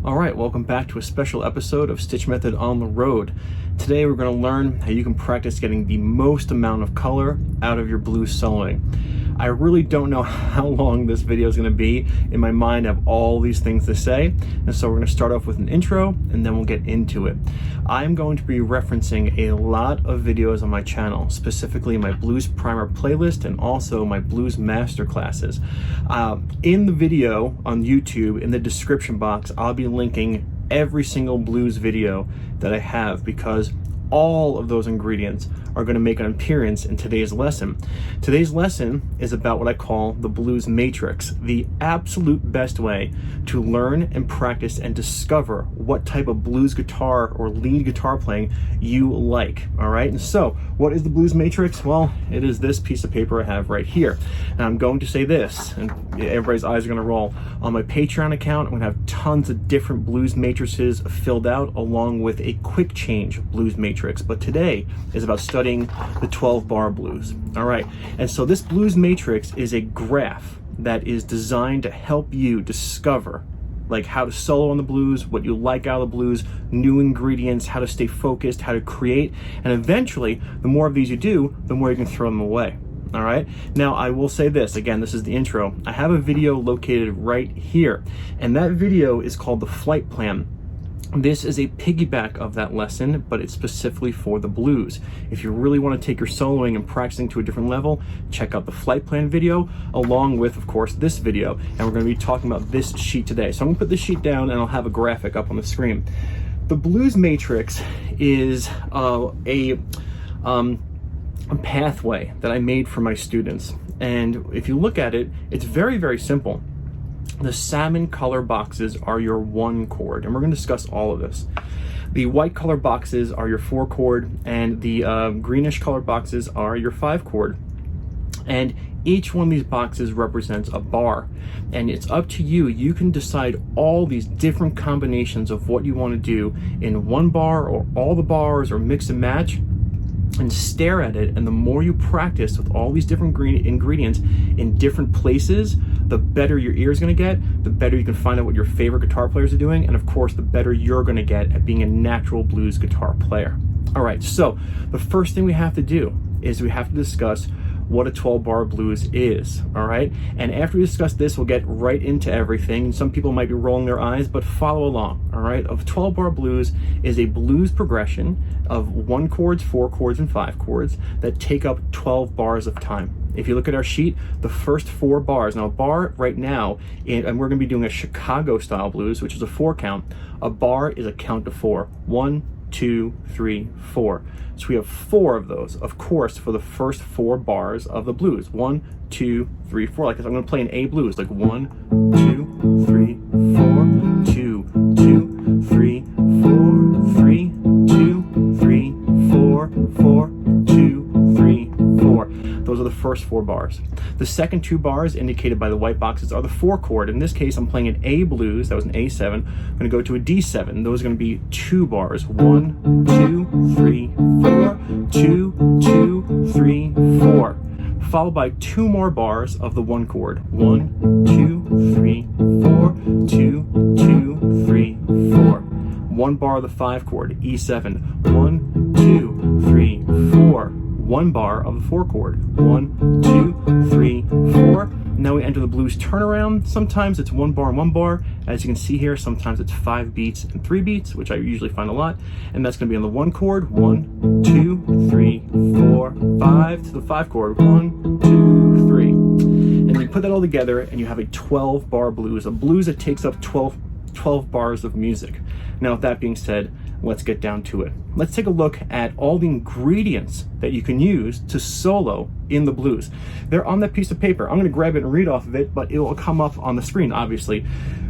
All right, welcome back to a special episode of StichMethod on the road. Today we're going to learn how you can practice getting the most amount of color out of your blues soloing. I really don't know how long this video is going to be. In my mind, I have all these things to say, and so we're going to start off with an intro and then we'll get into it. I'm going to be referencing a lot of videos on my channel, specifically my Blues Primer playlist and also my Blues Masterclasses. In the video on YouTube, in the description box, I'll be linking every single blues video that I have because all of those ingredients are going to make an appearance in today's lesson. Today's lesson is about what I call the blues matrix, the absolute best way to learn and practice and discover what type of blues guitar or lead guitar playing you like. All right, and so what is the blues matrix? Well, it is this piece of paper I have right here. And I'm going to say this, and everybody's eyes are going to roll. On my Patreon account, I'm going to have tons of different blues matrices filled out along with a quick change blues matrix. But today is about studying the 12-bar blues. All right, and so this blues matrix is a graph that is designed to help you discover like how to solo on the blues, what you like out of the blues, new ingredients, how to stay focused, how to create, and eventually the more of these you do, the more you can throw them away. All right, now I will say this again, this is the intro. I have a video located right here, and that video is called the flight plan. This is a piggyback of that lesson, but it's specifically for the blues. If you really want to take your soloing and practicing to a different level, check out the flight plan video, along with, of course, this video. And we're going to be talking about this sheet today. So I'm going to put this sheet down and I'll have a graphic up on the screen. The blues matrix is a pathway that I made for my students. And if you look at it, it's very, very simple. The salmon color boxes are your 1 chord, and we're going to discuss all of this. The white color boxes are your 4 chord, and the greenish color boxes are your 5 chord. And each one of these boxes represents a bar, and it's up to you. You can decide all these different combinations of what you want to do in 1 bar or all the bars or mix and match, and stare at it. And the more you practice with all these different ingredients in different places, the better your ear is going to get, the better you can find out what your favorite guitar players are doing, and of course the better you're going to get at being a natural blues guitar player. All right, so the first thing we have to do is we have to discuss what a 12-bar blues is. All right, and after we discuss this, we'll get right into everything. Some people might be rolling their eyes, but follow along. All right, a 12-bar blues is a blues progression of 1 chords, 4 chords, and 5 chords that take up 12 bars of time. If you look at our sheet, the first 4 bars, now a bar right now, and we're going to be doing a Chicago style blues, which is a 4 count. A bar is a count to 4. 1, 2, 3, 4. So we have 4 of those, of course, for the first 4 bars of the blues. 1, 2, 3, 4. Like I'm going to play an A blues, like 1, 2, 3, 4, 2, 2, 3, 4, 3, 2, 3, 4, 4, 2, 3, 4. Those are the first 4 bars. The second 2 bars indicated by the white boxes are the 4 chord. In this case, I'm playing an A blues. That was an A7. I'm going to go to a D7. Those are going to be 2 bars. 1, 2, 3, 4, 2, 2, 3, 4. Followed by 2 more bars of the 1 chord. 1, 2, 3, 4, 2, 2, 3, 4. 1 bar of the 5 chord, E7. 1, 2, 3, 4. 1 bar of the 4 chord. 1, 2, 3, 4. Now we enter the blues turnaround. Sometimes it's 1 bar and 1 bar. As you can see here, sometimes it's 5 beats and 3 beats, which I usually find a lot. And that's going to be on the 1 chord. 1, 2, 3, 4, 5 to the 5 chord. 1, 2, 3. And you put that all together and you have a 12-bar blues, a blues that takes up 12 bars of music. Now, with that being said, let's get down to it. Let's take a look at all the ingredients that you can use to solo in the blues. They're on that piece of paper. I'm going to grab it and read off of it, but it will come up on the screen, obviously.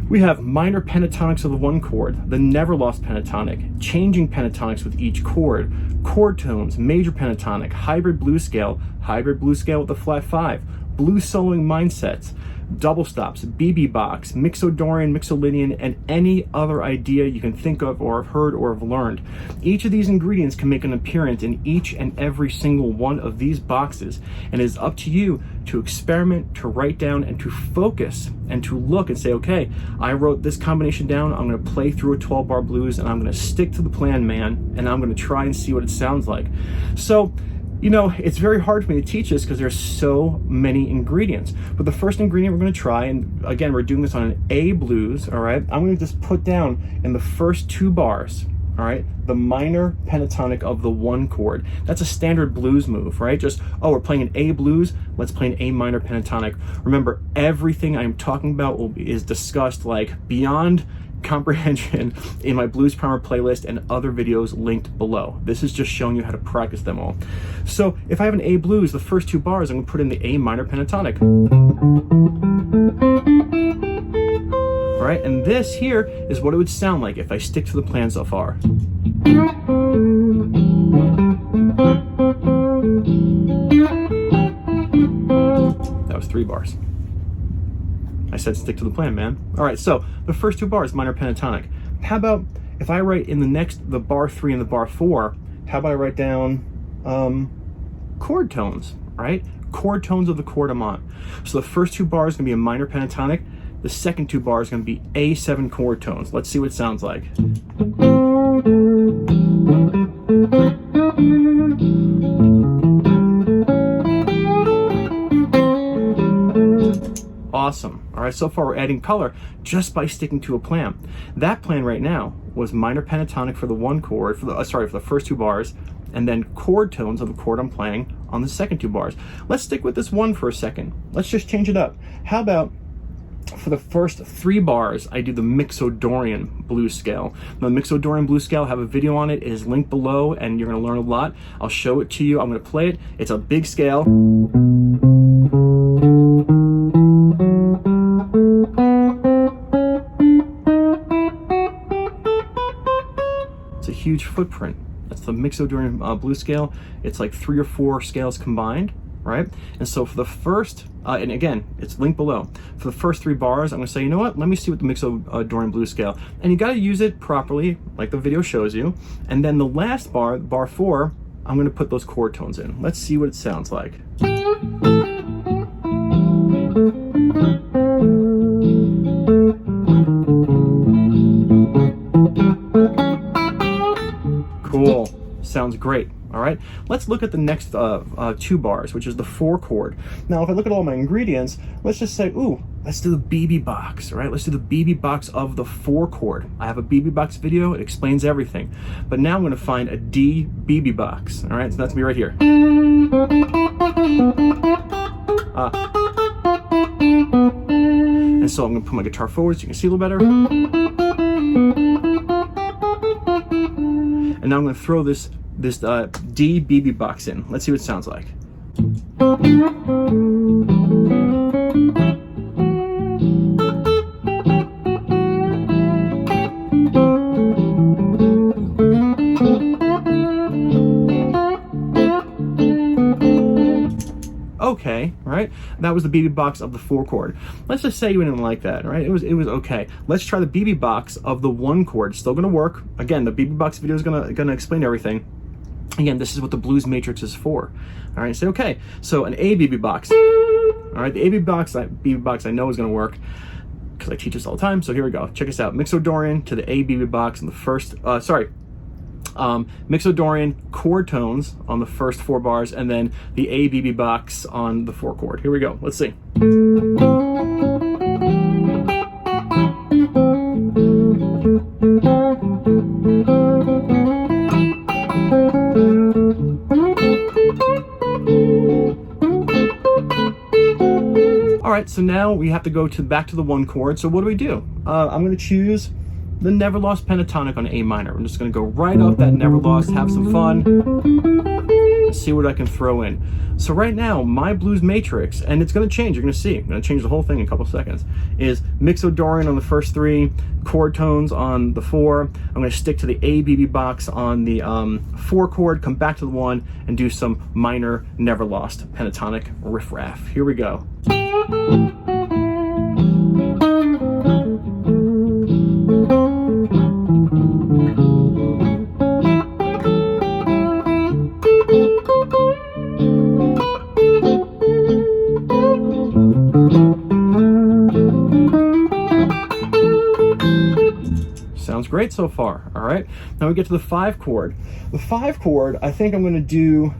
We have minor pentatonics of the 1 chord, the never lost pentatonic, changing pentatonics with each chord, chord tones, major pentatonic, hybrid blues scale with the flat 5, blues soloing mindsets, double stops, BB box, Mixodorian, Mixolydian, and any other idea you can think of or have heard or have learned. Each of these ingredients can make an appearance in each and every single one of these boxes, and it is up to you to experiment, to write down, and to focus, and to look and say, okay, I wrote this combination down, I'm going to play through a 12-bar blues, and I'm going to stick to the plan, man, and I'm going to try and see what it sounds like. So, you know, it's very hard for me to teach this because there's so many ingredients. But the first ingredient we're going to try, and again, we're doing this on an A blues, all right? I'm going to just put down in the first 2 bars, all right, the minor pentatonic of the 1 chord. That's a standard blues move, right? Just, oh, we're playing an A blues, let's play an A minor pentatonic. Remember, everything I'm talking about is discussed like beyond comprehension in my Blues Primer playlist and other videos linked below. This is just showing you how to practice them all. So if I have an A blues, the first 2 bars, I'm going to put in the A minor pentatonic. All right, and this here is what it would sound like if I stick to the plan so far. That was 3 bars. I said stick to the plan, man. All right, so the first 2 bars, minor pentatonic. How about if I write in the bar 3 and the bar 4, how about I write down chord tones, right? Chord tones of the chord I'm on. So the first 2 bars are gonna be a minor pentatonic. The second 2 bars are gonna be A7 chord tones. Let's see what it sounds like. Awesome. All right, so far we're adding color just by sticking to a plan. That plan right now was minor pentatonic for the 1 chord, for the first 2 bars, and then chord tones of the chord I'm playing on the second 2 bars. Let's stick with this one for a second. Let's just change it up. How about for the first 3 bars, I do the Mixodorian blues scale. Now, the Mixodorian blues scale, I have a video on it. It is linked below, and you're going to learn a lot. I'll show it to you. I'm going to play it. It's a big scale. It's a huge footprint. That's the Mixodorian blues scale. It's like 3 or 4 scales combined, right? And so for the first, and again, it's linked below. For the first 3 bars, I'm gonna say, you know what? Let me see what the Mixodorian blues scale. And you gotta use it properly, like the video shows you. And then the last bar, bar 4, I'm gonna put those chord tones in. Let's see what it sounds like. Cool, sounds great. All right, let's look at the next 2 bars, which is the 4 chord. Now, if I look at all my ingredients, let's just say, ooh, let's do the BB box, all right? Let's do the BB box of the 4 chord. I have a BB box video, it explains everything. But now I'm gonna find a D BB box, all right? So that's gonna be right here. And so I'm gonna put my guitar forward so you can see a little better. And now I'm gonna throw this D BB box in. Let's see what it sounds like. Okay, right? That was the BB box of the 4 chord. Let's just say you didn't like that, right? It was okay. Let's try the BB box of the 1 chord. Still gonna work. Again, the BB box video is gonna explain everything. Again, this is what the blues matrix is for. All right, say okay. So an A BB box. All right, the A BB box I know is gonna work because I teach this all the time. So here we go. Check this out. Mixodorian to the A BB box in the first. Mixodorian chord tones on the first 4 bars, and then the A BB box on the 4 chord. Here we go. Let's see. All right, so now we have to go back to the 1 chord. So what do? I'm going to choose the Never Lost pentatonic on A minor. I'm just going to go right up that Never Lost, have some fun. see what I can throw in. So right now, my blues matrix, and it's going to change, you're going to see, I'm going to change the whole thing in a couple of seconds, is Mixodorean on the first 3, chord tones on the 4. I'm going to stick to the A BB box on the 4 chord, come back to the 1, and do some minor, never lost pentatonic riff-raff. Here we go. Sounds great so far. All right, now we get to the 5 chord. The 5 chord, I think I'm going to do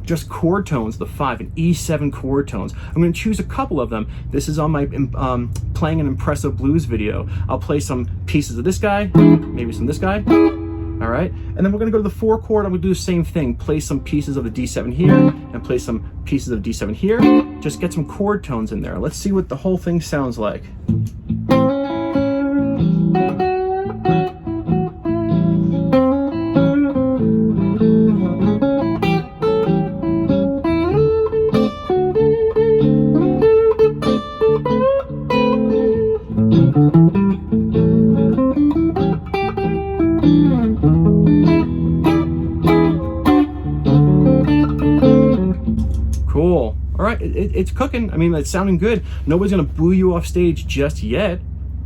just chord tones, the 5 and E7 chord tones. I'm going to choose a couple of them. This is on my playing an impressive blues video. I'll play some pieces of this guy, maybe some of this guy. All right, and then we're going to go to the 4 chord. I'm going to do the same thing. Play some pieces of the D7 here and play some pieces of D7 here. Just get some chord tones in there. Let's see what the whole thing sounds like. Cool. All right, it's cooking. I mean, it's sounding good. Nobody's gonna boo you off stage just yet,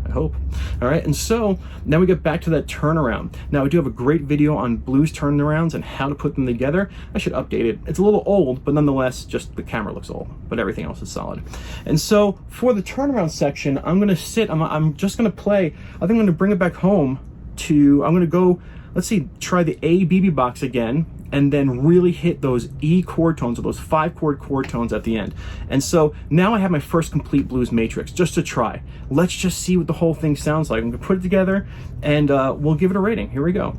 I hope. All right, and so now we get back to that turnaround. Now I do have a great video on blues turnarounds and how to put them together. I should update it. It's a little old, but nonetheless, just the camera looks old, but everything else is solid. And so for the turnaround section, I'm gonna sit, I'm just gonna play, I think I'm gonna bring it back home to, I'm gonna go, let's see, try the A BB box again, and then really hit those E chord tones, or those 5 chord tones at the end. And so now I have my first complete blues matrix, just to try. Let's just see what the whole thing sounds like. I'm gonna put it together, and we'll give it a rating. Here we go.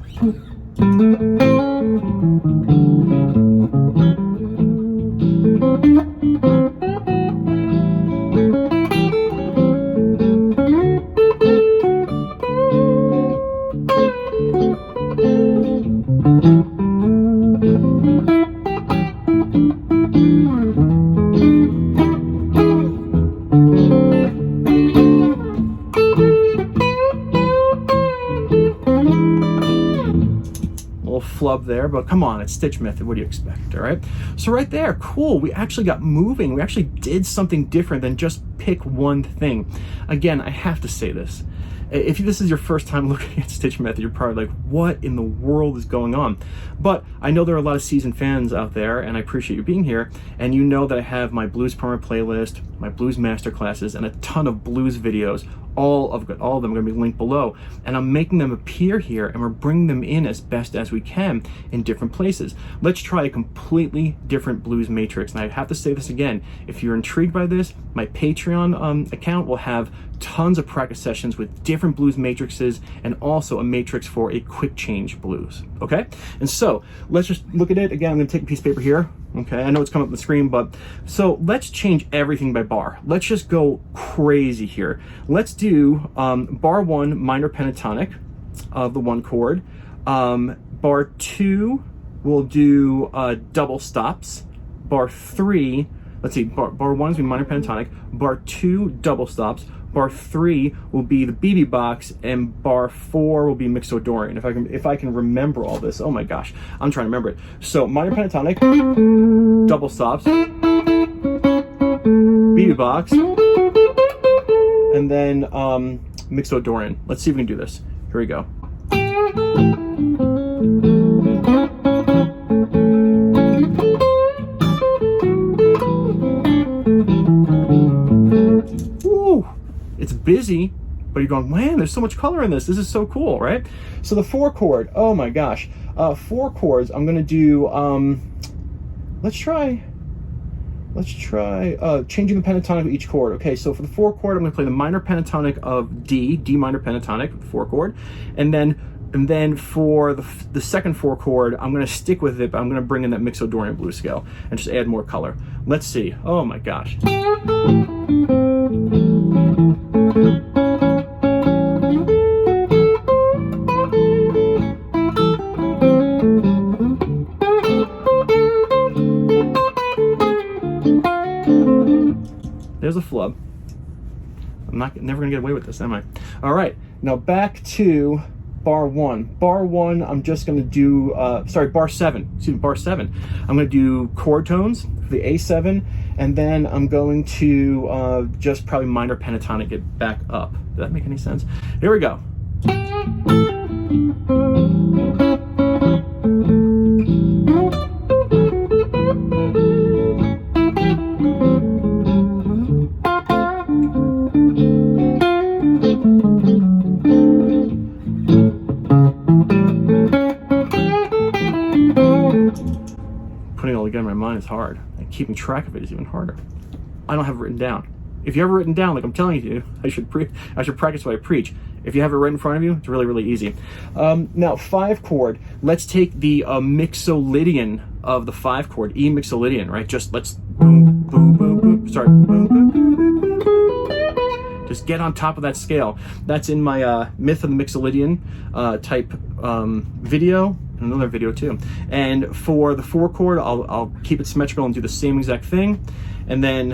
Flub there, but come on, it's StichMethod. What do you expect? All right, so right there, cool, we actually got moving. We actually did something different than just pick one thing. Again, I have to say this, if this is your first time looking at StichMethod, you're probably like, what in the world is going on? But I know there are a lot of seasoned fans out there, and I appreciate you being here, and you know that I have my Blues Primer playlist, my Blues Masterclasses, and a ton of blues videos. All of them are going to be linked below, and I'm making them appear here, and we're bringing them in as best as we can in different places. Let's try a completely different blues matrix, and I have to say this again, if you're intrigued by this, my Patreon account will have tons of practice sessions with different blues matrices, and also a matrix for a quick change blues, okay? And so let's just look at it again. I'm going to take a piece of paper here. Okay, I know it's coming up on the screen, but so let's change everything by bar. Let's just go crazy here. Let's do bar 1 minor pentatonic of the 1 chord. Bar 2 we'll do double stops. Bar 3, let's see, bar 1 is minor pentatonic. Bar 2 double stops. Bar 3 will be the BB box, and bar 4 will be Mixodorean. If I can remember all this, oh my gosh, I'm trying to remember it. So minor pentatonic, double stops, BB box, and then Mixodorean. Let's see if we can do this. Here we go. Woo! It's busy, but you're going, man, there's so much color in this. This is so cool, right? So the 4 chord, oh my gosh. 4 chords, I'm gonna do, let's try changing the pentatonic of each chord. Okay, so for the 4 chord, I'm gonna play the minor pentatonic of D minor pentatonic, the 4 chord, and then for the second 4 chord, I'm gonna stick with it, but I'm gonna bring in that Mixodorean blues scale and just add more color. Let's see, oh my gosh. I'm never gonna get away with this, am I? All right, now back to bar 1. Bar 1, I'm just gonna do, bar 7, excuse me, bar 7. I'm gonna do chord tones for the A7, and then I'm going to just probably minor pentatonic it back up. Does that make any sense? Here we go. Putting it all together in my mind is hard, and keeping track of it is even harder. I don't have it written down. If you have it written down, like I'm telling you, I should practice what I preach. If you have it right in front of you, it's really, really easy. Now, 5 chord. Let's take the mixolydian of the 5 chord, E mixolydian, right? Just let's boom, boom, boom, boom. Sorry, boom, boom, boom, boom, boom, boom. Just get on top of that scale. That's in my Myth of the Mixolydian type video. Another video too. And for the 4 chord, I'll keep it symmetrical and do the same exact thing. And then,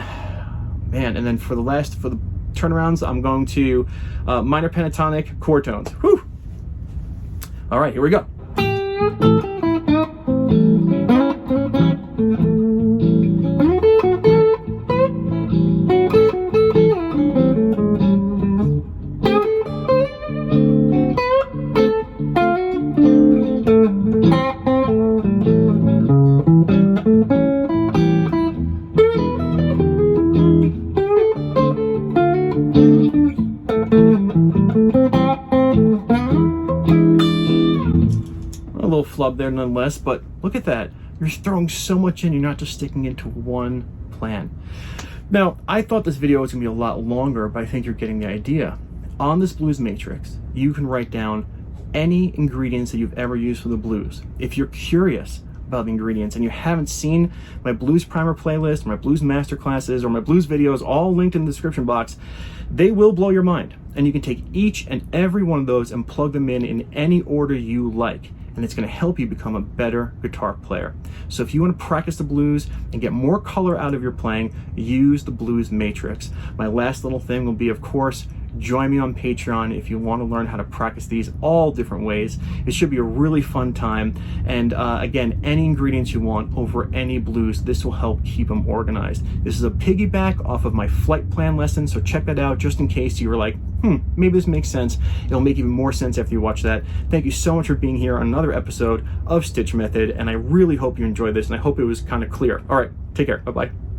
for the turnarounds, I'm going to minor pentatonic chord tones. Whew. All right, here we go. A little flub there nonetheless, but look at that. You're throwing so much in, you're not just sticking into one plan. Now, I thought this video was gonna be a lot longer, but I think you're getting the idea. On this blues matrix, you can write down any ingredients that you've ever used for the blues. If you're curious about the ingredients and you haven't seen my blues primer playlist, my blues masterclasses, or my blues videos, all linked in the description box, they will blow your mind. And you can take each and every one of those and plug them in any order you like. And it's going to help you become a better guitar player. So if you want to practice the blues and get more color out of your playing, use the blues matrix. My last little thing will be, of course, join me on Patreon if you want to learn how to practice these all different ways. It should be a really fun time. And again, any ingredients you want over any blues, this will help keep them organized. This is a piggyback off of my flight plan lesson, so check that out just in case you were like, maybe this makes sense. It'll make even more sense after you watch that. Thank you so much for being here on another episode of StichMethod, and I really hope you enjoyed this, and I hope it was kind of clear. All right, take care. Bye-bye.